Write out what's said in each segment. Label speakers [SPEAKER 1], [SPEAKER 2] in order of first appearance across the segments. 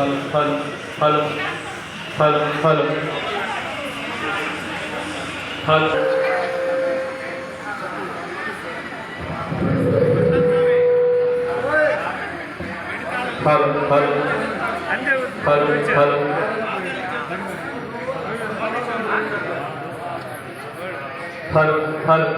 [SPEAKER 1] Hello hello hello hello hello hello hello hello hello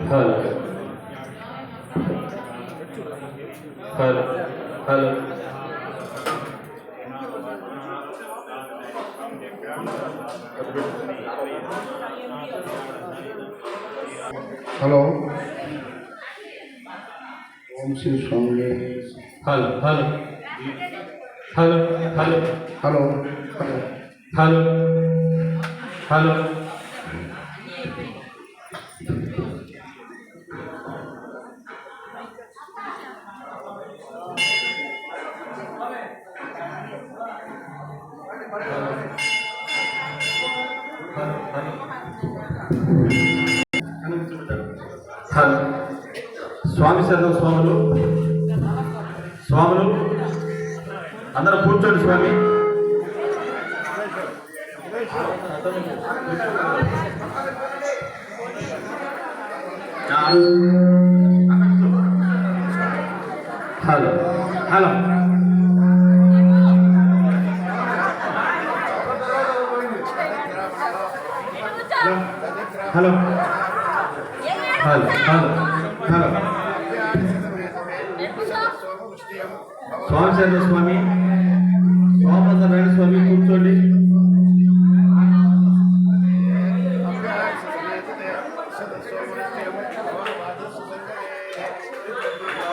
[SPEAKER 1] hello hello hello
[SPEAKER 2] hello ఓం శ్రీ స్వామి.
[SPEAKER 1] Hello hello hello hello
[SPEAKER 2] hello
[SPEAKER 1] hello hello hello స్వామి శరణం స్వాములు స్వాములు అందరూ కూర్చోండి స్వామి. Hello hello hello hello hello hello స్వామి శరణ స్వామి స్వామి స్వామి కూర్చోండి.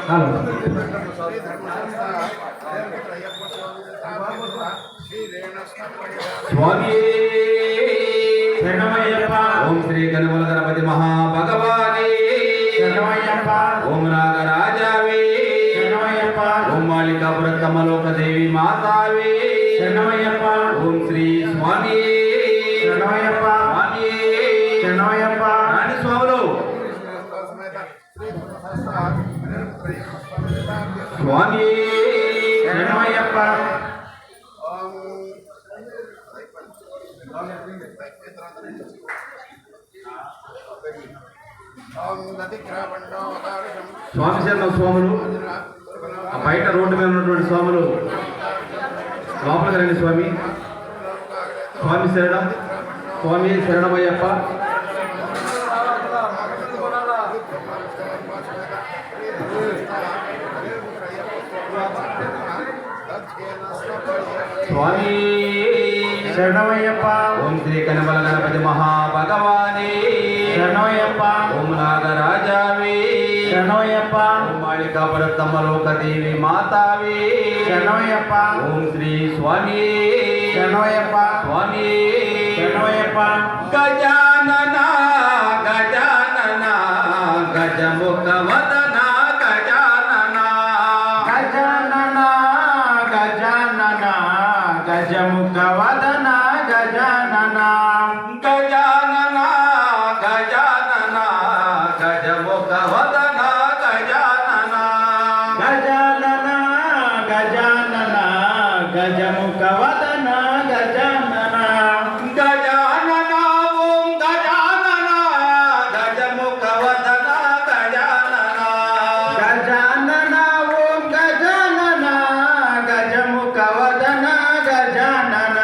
[SPEAKER 1] హలో స్వామి
[SPEAKER 3] శరణమయ్యప్ప.
[SPEAKER 1] ఓం శ్రీ కనుమల గణపతి మహాభగవానే
[SPEAKER 3] శరణమయ్యప్ప.
[SPEAKER 1] ఓం నాగరాజావే
[SPEAKER 3] శరణమయ్యప్ప.
[SPEAKER 1] ఓం మాళికాపురత్తమలోకదేవి మాతావే
[SPEAKER 3] శరణమయ్యప్ప.
[SPEAKER 1] ఓం శ్రీ స్వామి
[SPEAKER 3] శరణమయ్యప్ప.
[SPEAKER 1] స్వామి
[SPEAKER 3] శరణమయ్యప్ప.
[SPEAKER 1] రాణి స్వాములు స్వామి
[SPEAKER 3] శరణమయ్యప్ప.
[SPEAKER 1] స్వామి శరణం స్వాములు ఆ బయట రోడ్డు మీద ఉన్నటువంటి స్వాములు లోపలికి రండి స్వామి. స్వామి శరణం స్వామి శరణమయ్యప్ప. స్వామి
[SPEAKER 3] శరణమయ్యప్ప.
[SPEAKER 1] ఓం శ్రీ కనుమల గణపతి మహాభగవానే
[SPEAKER 3] శరణమయ్యప్ప.
[SPEAKER 1] ఓం నాగరాజావే
[SPEAKER 3] శరణమయ్యప్ప.
[SPEAKER 1] ఓం మాళికాపురత్తమలోకదేవి మాతావే
[SPEAKER 3] శరణమయ్యప్ప.
[SPEAKER 1] ఓం శ్రీ స్వామి
[SPEAKER 3] శరణమయ్యప్ప.
[SPEAKER 1] స్వామి
[SPEAKER 3] శరణమయ్యప్ప.
[SPEAKER 1] గజానన గజానన గజముఖ వదన గజానన
[SPEAKER 3] గజానన గజానన గజముఖ వదన గజానన
[SPEAKER 1] గజానన గజానన గజముఖ వదన గజానన
[SPEAKER 3] గజానన గజానన గజముఖ వదన గజానన
[SPEAKER 1] గజానన ఓం గజానన గజముఖ వదన గజానన
[SPEAKER 3] గజానన ఓం గజానన గజముఖ వదన గజానన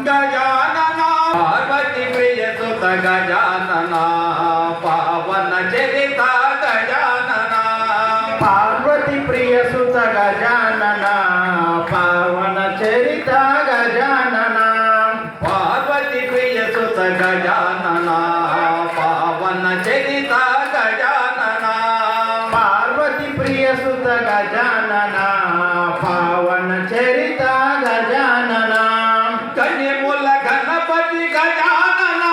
[SPEAKER 1] గజానన పార్వతి ప్రియ సుత గజానన పావన చరిత గజానన
[SPEAKER 3] పార్వతి ప్రియ సుత గజానన పావన చరిత గజానన
[SPEAKER 1] పార్వతి ప్రియ సుత గజానన పావన చరిత గజానన
[SPEAKER 3] పార్వతి ప్రియ సుత గజానన పావన చరిత గజానన
[SPEAKER 1] కన్యముల గణపతి గజానన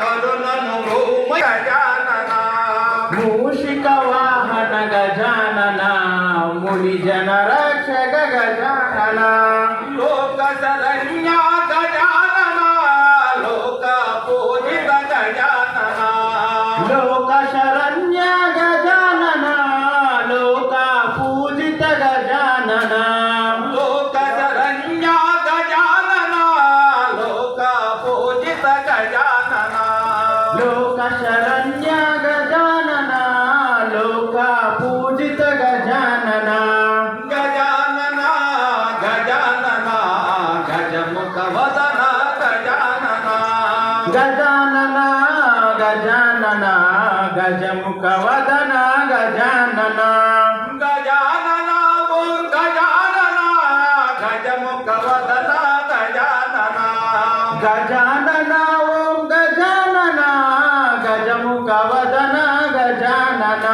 [SPEAKER 1] కరుణను భూమ గజానన
[SPEAKER 3] మూషిక వాహన గజానన
[SPEAKER 1] गजानन
[SPEAKER 3] लोक शरण्य गजानन लोक पूजित गजानन
[SPEAKER 1] गजानन गजानन गजमुख वदन गजानन
[SPEAKER 3] गजानन गजानन गजमुख वदन गजानन
[SPEAKER 1] गजानन ओम गजानन गजमुख वदन गजानन
[SPEAKER 3] गजानन ओम गजानन गजमुख वदन गजानन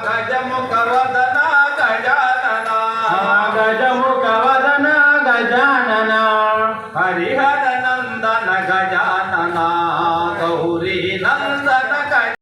[SPEAKER 1] गजमुख वदन गजानन
[SPEAKER 3] गजमुख वदन गजानन
[SPEAKER 1] हरिहर नंदन गजानन गौरी